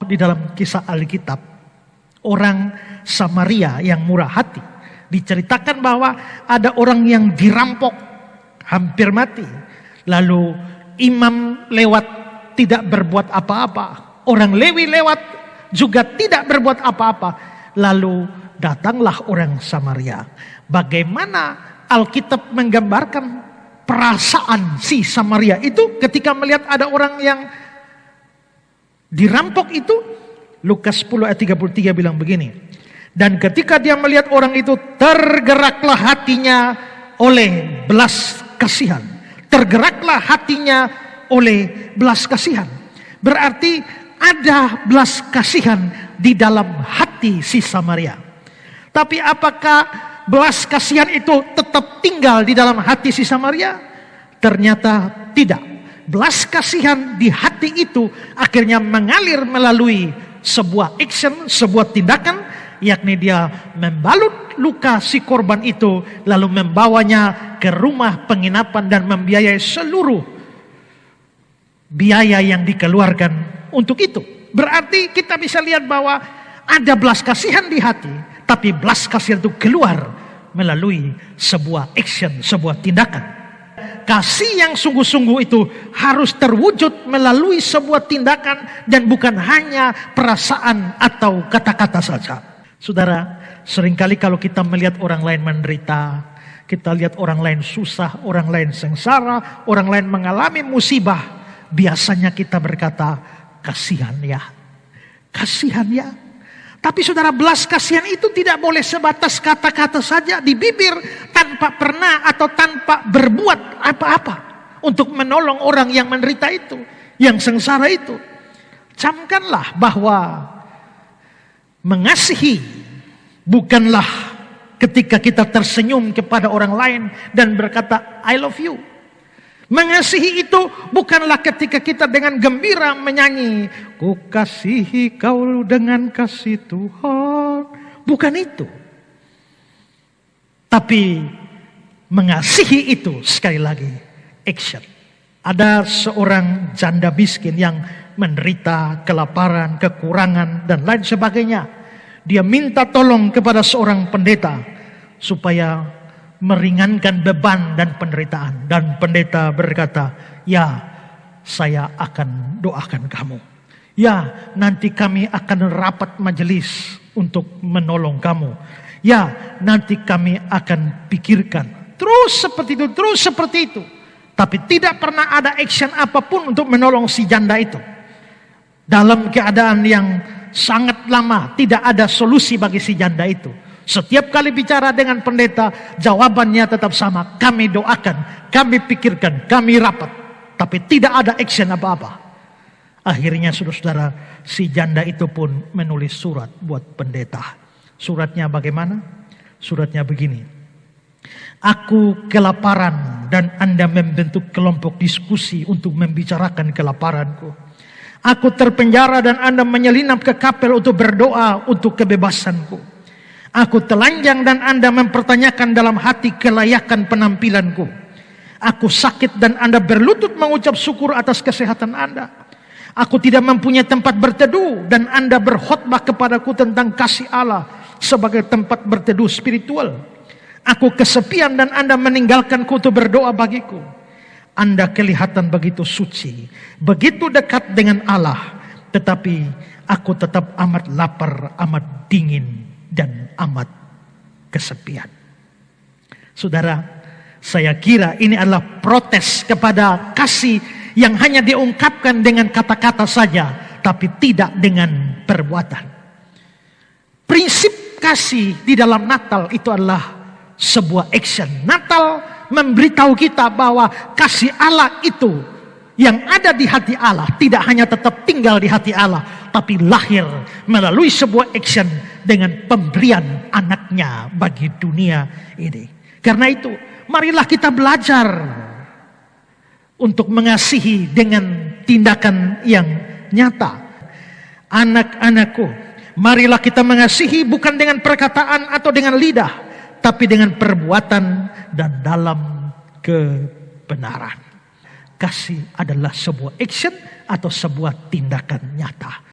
Di dalam kisah Alkitab, orang Samaria yang murah hati diceritakan bahwa ada orang yang dirampok hampir mati. Lalu imam lewat tidak berbuat apa-apa. Orang Lewi lewat juga tidak berbuat apa-apa. Lalu datanglah orang Samaria. Bagaimana Alkitab menggambarkan perasaan si Samaria itu ketika melihat ada orang yang dirampok itu? Lukas 10 ayat 33 bilang begini. Dan ketika dia melihat orang itu, tergeraklah hatinya oleh belas kasihan. Tergeraklah hatinya oleh belas kasihan. Berarti ada belas kasihan di dalam hati si Samaria. Tapi apakah belas kasihan itu tetap tinggal di dalam hati si Samaria? Ternyata tidak. Belas kasihan di hati itu akhirnya mengalir melalui sebuah action, sebuah tindakan, yakni dia membalut luka si korban itu, lalu membawanya ke rumah penginapan dan membiayai seluruh biaya yang dikeluarkan untuk itu. Berarti kita bisa lihat bahwa ada belas kasihan di hati, tapi belas kasihan itu keluar melalui sebuah action, sebuah tindakan. Kasih yang sungguh-sungguh itu harus terwujud melalui sebuah tindakan dan bukan hanya perasaan atau kata-kata saja. Saudara, seringkali kalau kita melihat orang lain menderita, kita lihat orang lain susah, orang lain sengsara, orang lain mengalami musibah, biasanya kita berkata, kasihan ya, kasihan ya. Tapi saudara, belas kasihan itu tidak boleh sebatas kata-kata saja di bibir tanpa pernah atau tanpa berbuat apa-apa untuk menolong orang yang menderita itu, yang sengsara itu. Camkanlah bahwa mengasihi bukanlah ketika kita tersenyum kepada orang lain dan berkata I love you. Mengasihi itu bukanlah ketika kita dengan gembira menyanyi, ku kasihi kau dengan kasih Tuhan. Bukan itu. Tapi mengasihi itu sekali lagi action. Ada seorang janda miskin yang menderita kelaparan, kekurangan dan lain sebagainya. Dia minta tolong kepada seorang pendeta supaya meringankan beban dan penderitaan. Dan pendeta berkata, ya saya akan doakan kamu. Ya nanti kami akan rapat majelis untuk menolong kamu. Ya nanti kami akan pikirkan. Terus seperti itu, terus seperti itu. Tapi tidak pernah ada action apapun untuk menolong si janda itu. Dalam keadaan yang sangat lama, tidak ada solusi bagi si janda itu. Setiap kali bicara dengan pendeta, jawabannya tetap sama. Kami doakan, kami pikirkan, kami rapat. Tapi tidak ada action apa-apa. Akhirnya saudara-saudara, si janda itu pun menulis surat buat pendeta. Suratnya bagaimana? Suratnya begini. Aku kelaparan dan Anda membentuk kelompok diskusi untuk membicarakan kelaparanku. Aku terpenjara dan Anda menyelinap ke kapel untuk berdoa untuk kebebasanku. Aku telanjang dan Anda mempertanyakan dalam hati kelayakan penampilanku. Aku sakit dan Anda berlutut mengucap syukur atas kesehatan Anda. Aku tidak mempunyai tempat berteduh dan Anda berkhotbah kepadaku tentang kasih Allah sebagai tempat berteduh spiritual. Aku kesepian dan Anda meninggalkanku untuk berdoa bagiku. Anda kelihatan begitu suci, begitu dekat dengan Allah, tetapi aku tetap amat lapar, amat dingin, dan amat kesepian. Saudara, saya kira ini adalah protes kepada kasih yang hanya diungkapkan dengan kata-kata saja, tapi tidak dengan perbuatan. Prinsip kasih di dalam Natal itu adalah sebuah action. Natal memberitahu kita bahwa kasih Allah itu yang ada di hati Allah tidak hanya tetap tinggal di hati Allah, tapi lahir melalui sebuah action dengan pemberian anaknya bagi dunia ini. Karena itu, marilah kita belajar untuk mengasihi dengan tindakan yang nyata. Anak-anakku, marilah kita mengasihi bukan dengan perkataan atau dengan lidah, tapi dengan perbuatan dan dalam kebenaran. Kasih adalah sebuah action atau sebuah tindakan nyata.